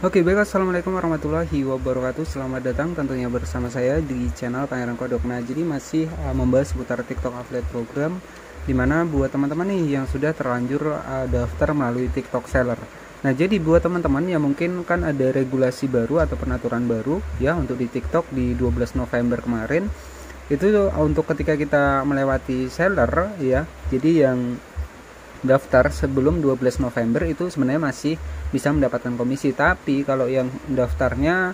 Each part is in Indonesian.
Oke, baik, assalamualaikum warahmatullahi wabarakatuh. Selamat datang tentunya bersama saya di channel Pangeran Kodok. Nah, jadi masih membahas seputar TikTok Affiliate Program, dimana buat teman-teman nih yang sudah terlanjur daftar melalui TikTok Seller. Nah, jadi buat teman-teman yang mungkin kan ada regulasi baru atau penaturan baru ya untuk di TikTok di 12 November kemarin. Itu untuk ketika kita melewati seller ya. Jadi yang daftar sebelum 12 November itu sebenarnya masih bisa mendapatkan komisi, tapi kalau yang daftarnya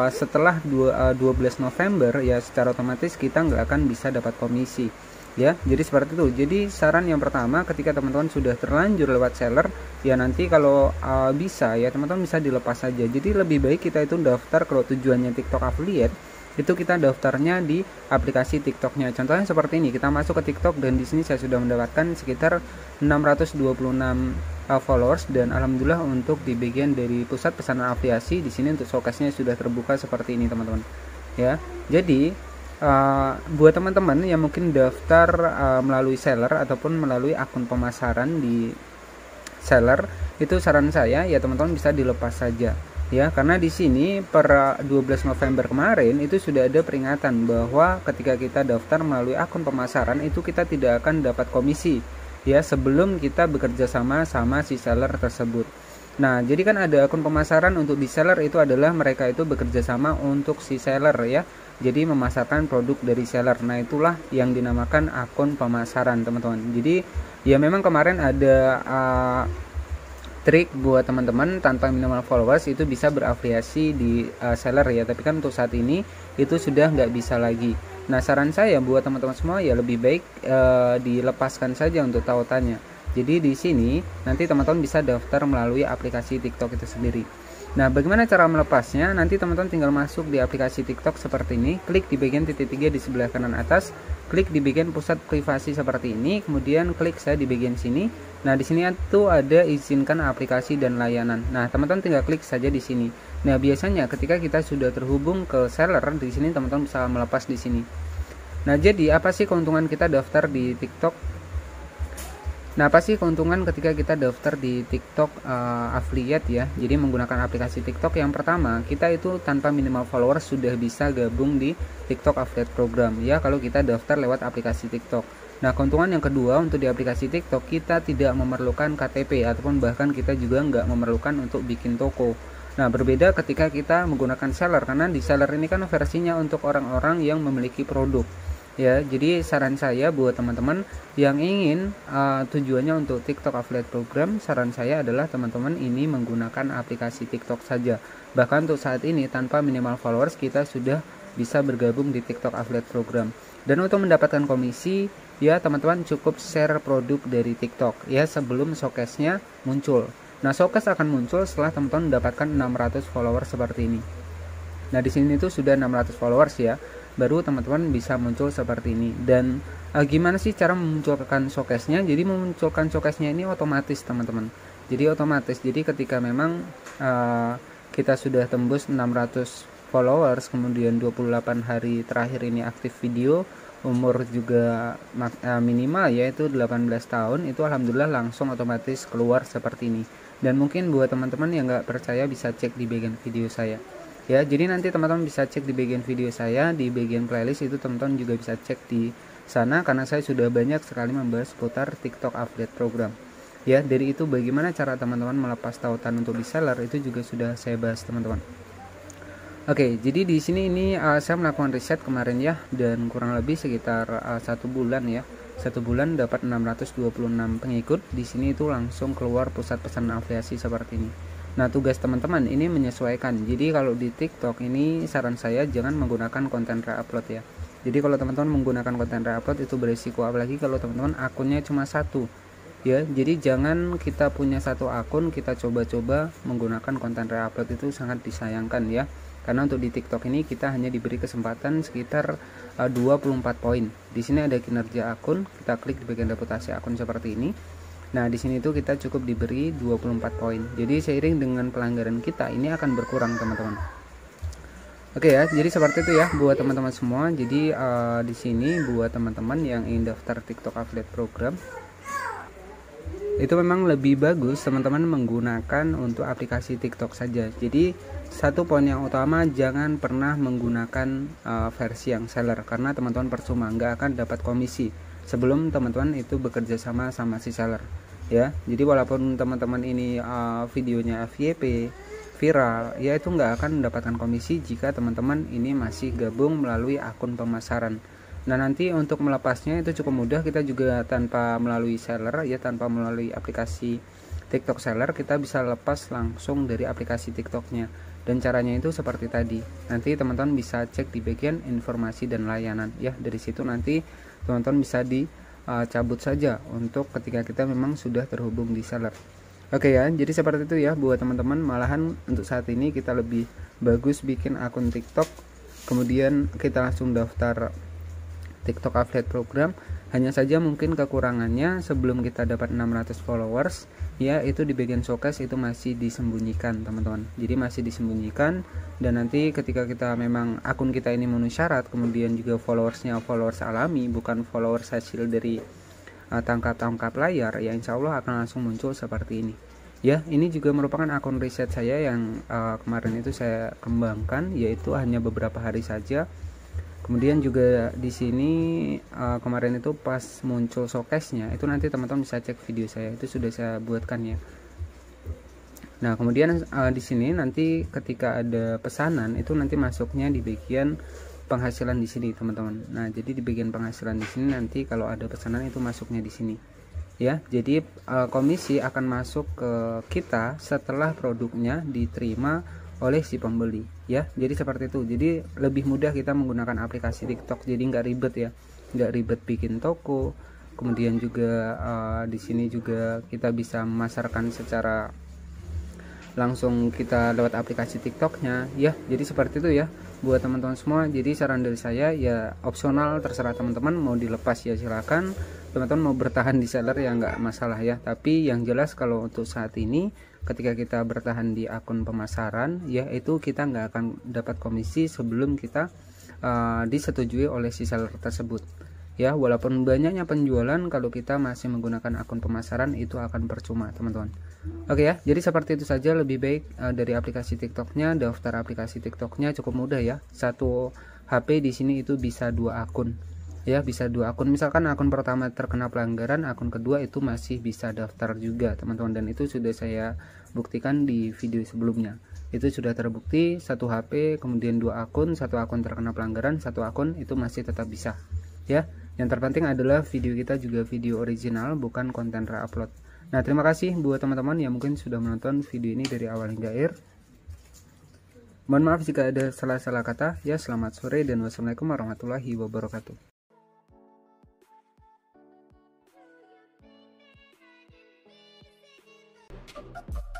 setelah 12 November ya secara otomatis kita nggak akan bisa dapat komisi ya. Jadi seperti itu. Jadi saran yang pertama, ketika teman-teman sudah terlanjur lewat seller ya, nanti kalau bisa ya teman-teman bisa dilepas saja. Jadi lebih baik kita itu daftar kalau tujuannya TikTok affiliate, itu kita daftarnya di aplikasi TikToknya. Contohnya seperti ini, kita masuk ke TikTok dan di sini saya sudah mendapatkan sekitar 626 followers, dan alhamdulillah untuk di bagian dari pusat pesanan afiliasi di sini untuk showcase-nya sudah terbuka seperti ini teman-teman ya. Jadi buat teman-teman yang mungkin daftar melalui seller ataupun melalui akun pemasaran di seller, itu saran saya ya teman-teman bisa dilepas saja ya, karena di sini per 12 November kemarin itu sudah ada peringatan bahwa ketika kita daftar melalui akun pemasaran itu kita tidak akan dapat komisi ya sebelum kita bekerja sama si seller tersebut. Nah, jadi kan ada akun pemasaran untuk di seller, itu adalah mereka itu bekerja sama untuk si seller ya. Jadi memasarkan produk dari seller. Nah, itulah yang dinamakan akun pemasaran, teman-teman. Jadi ya memang kemarin ada trik buat teman-teman tanpa minimal followers itu bisa berafiliasi di seller ya, tapi kan untuk saat ini itu sudah nggak bisa lagi. Nah, saran saya buat teman-teman semua ya lebih baik dilepaskan saja untuk tautannya. Jadi di sini nanti teman-teman bisa daftar melalui aplikasi TikTok itu sendiri. Nah, bagaimana cara melepasnya? Nanti teman-teman tinggal masuk di aplikasi TikTok seperti ini, klik di bagian titik 3 di sebelah kanan atas, klik di bagian pusat privasi seperti ini, kemudian klik saya di bagian sini. Nah, di sini itu ada izinkan aplikasi dan layanan. Nah, teman-teman tinggal klik saja di sini. Nah, biasanya ketika kita sudah terhubung ke seller di sini, teman-teman bisa melepas di sini. Nah, jadi apa sih keuntungan kita daftar di TikTok? Nah, apa sih keuntungan ketika kita daftar di TikTok affiliate ya? Jadi menggunakan aplikasi TikTok, yang pertama, kita itu tanpa minimal followers sudah bisa gabung di TikTok affiliate program ya kalau kita daftar lewat aplikasi TikTok. Nah, keuntungan yang kedua, untuk di aplikasi TikTok kita tidak memerlukan KTP ataupun bahkan kita juga nggak memerlukan untuk bikin toko. Nah, berbeda ketika kita menggunakan seller, karena di seller ini kan versinya untuk orang-orang yang memiliki produk ya. Jadi saran saya buat teman-teman yang ingin tujuannya untuk TikTok affiliate program, saran saya adalah teman-teman ini menggunakan aplikasi TikTok saja. Bahkan untuk saat ini tanpa minimal followers kita sudah bisa bergabung di TikTok affiliate program. Dan untuk mendapatkan komisi ya teman-teman cukup share produk dari TikTok ya sebelum showcase-nya muncul. Nah, showcase akan muncul setelah teman-teman mendapatkan 600 followers seperti ini. Nah, di sini tuh sudah 600 followers ya, baru teman-teman bisa muncul seperti ini. Dan gimana sih cara memunculkan showcase-nya? Jadi memunculkan showcase-nya ini otomatis teman-teman. Jadi otomatis. Jadi ketika memang kita sudah tembus 600 followers, kemudian 28 hari terakhir ini aktif video, umur juga minimal yaitu 18 tahun, itu alhamdulillah langsung otomatis keluar seperti ini. Dan mungkin buat teman-teman yang nggak percaya bisa cek di bagian video saya ya. Jadi nanti teman-teman bisa cek di bagian video saya, di bagian playlist itu teman-teman juga bisa cek di sana, karena saya sudah banyak sekali membahas seputar TikTok affiliate program ya. Dari itu bagaimana cara teman-teman melepas tautan untuk di seller itu juga sudah saya bahas teman-teman. Oke, jadi di sini ini saya melakukan riset kemarin ya, dan kurang lebih sekitar 1 bulan ya. 1 bulan dapat 626 pengikut. Di sini itu langsung keluar pusat pesanan afiliasi seperti ini. Nah, tugas teman-teman ini menyesuaikan. Jadi kalau di TikTok ini saran saya jangan menggunakan konten re-upload ya. Jadi kalau teman-teman menggunakan konten re-upload itu berisiko, apalagi kalau teman-teman akunnya cuma satu ya. Jadi jangan kita punya satu akun kita coba-coba menggunakan konten re-upload, itu sangat disayangkan ya. Karena untuk di TikTok ini kita hanya diberi kesempatan sekitar 24 poin. Di sini ada kinerja akun, kita klik di bagian reputasi akun seperti ini. Nah, di sini tuh kita cukup diberi 24 poin. Jadi seiring dengan pelanggaran kita ini akan berkurang, teman-teman. Oke ya, jadi seperti itu ya buat teman-teman semua. Jadi di sini buat teman-teman yang ingin daftar TikTok affiliate program, itu memang lebih bagus teman-teman menggunakan untuk aplikasi TikTok saja. Jadi satu poin yang utama, jangan pernah menggunakan versi yang seller, karena teman-teman percuma, nggak akan dapat komisi sebelum teman-teman itu bekerja sama si seller ya. Jadi walaupun teman-teman ini videonya FYP viral ya, itu nggak akan mendapatkan komisi jika teman-teman ini masih gabung melalui akun pemasaran. Nah, nanti untuk melepasnya itu cukup mudah, kita juga tanpa melalui seller ya, tanpa melalui aplikasi TikTok seller, kita bisa lepas langsung dari aplikasi TikToknya. Dan caranya itu seperti tadi, nanti teman-teman bisa cek di bagian informasi dan layanan ya. Dari situ nanti teman-teman bisa dicabut saja untuk ketika kita memang sudah terhubung di seller. Oke ya, jadi seperti itu ya buat teman-teman. Malahan untuk saat ini kita lebih bagus bikin akun TikTok, kemudian kita langsung daftar TikTok Affiliate Program. Hanya saja mungkin kekurangannya sebelum kita dapat 600 followers ya, itu di bagian showcase itu masih disembunyikan teman-teman. Jadi masih disembunyikan, dan nanti ketika kita memang akun kita ini memenuhi syarat, kemudian juga followersnya followers alami, bukan followers hasil dari tangkap layar ya, insya Allah akan langsung muncul seperti ini ya. Ini juga merupakan akun riset saya yang kemarin itu saya kembangkan, yaitu hanya beberapa hari saja. Kemudian juga di sini kemarin itu pas muncul showcase-nya itu, nanti teman-teman bisa cek video saya, itu sudah saya buatkan ya. Nah, kemudian di sini nanti ketika ada pesanan itu nanti masuknya di bagian penghasilan di sini teman-teman. Nah, jadi di bagian penghasilan di sini nanti kalau ada pesanan itu masuknya di sini ya. Jadi komisi akan masuk ke kita setelah produknya diterima oleh si pembeli ya. Jadi seperti itu. Jadi lebih mudah kita menggunakan aplikasi TikTok, jadi nggak ribet ya, nggak ribet bikin toko. Kemudian juga di sini juga kita bisa memasarkan secara langsung kita lewat aplikasi TikToknya ya. Jadi seperti itu ya buat teman-teman semua. Jadi saran dari saya ya, opsional, terserah teman-teman mau dilepas ya silakan. Teman-teman mau bertahan di seller ya nggak masalah ya. Tapi yang jelas kalau untuk saat ini ketika kita bertahan di akun pemasaran ya, itu kita nggak akan dapat komisi sebelum kita disetujui oleh si seller tersebut ya. Walaupun banyaknya penjualan, kalau kita masih menggunakan akun pemasaran itu akan percuma teman-teman. Oke ya, jadi seperti itu saja. Lebih baik dari aplikasi TikToknya, daftar aplikasi TikToknya cukup mudah ya. Satu HP di sini itu bisa 2 akun ya, bisa 2 akun. Misalkan akun pertama terkena pelanggaran, akun kedua itu masih bisa daftar juga teman-teman, dan itu sudah saya buktikan di video sebelumnya. Itu sudah terbukti, 1 HP kemudian 2 akun, 1 akun terkena pelanggaran, 1 akun itu masih tetap bisa ya. Yang terpenting adalah video kita juga video original, bukan konten reupload. Nah, terima kasih buat teman-teman yang mungkin sudah menonton video ini dari awal hingga akhir. Mohon maaf jika ada salah-salah kata ya. Selamat sore dan wassalamualaikum warahmatullahi wabarakatuh. Thank you.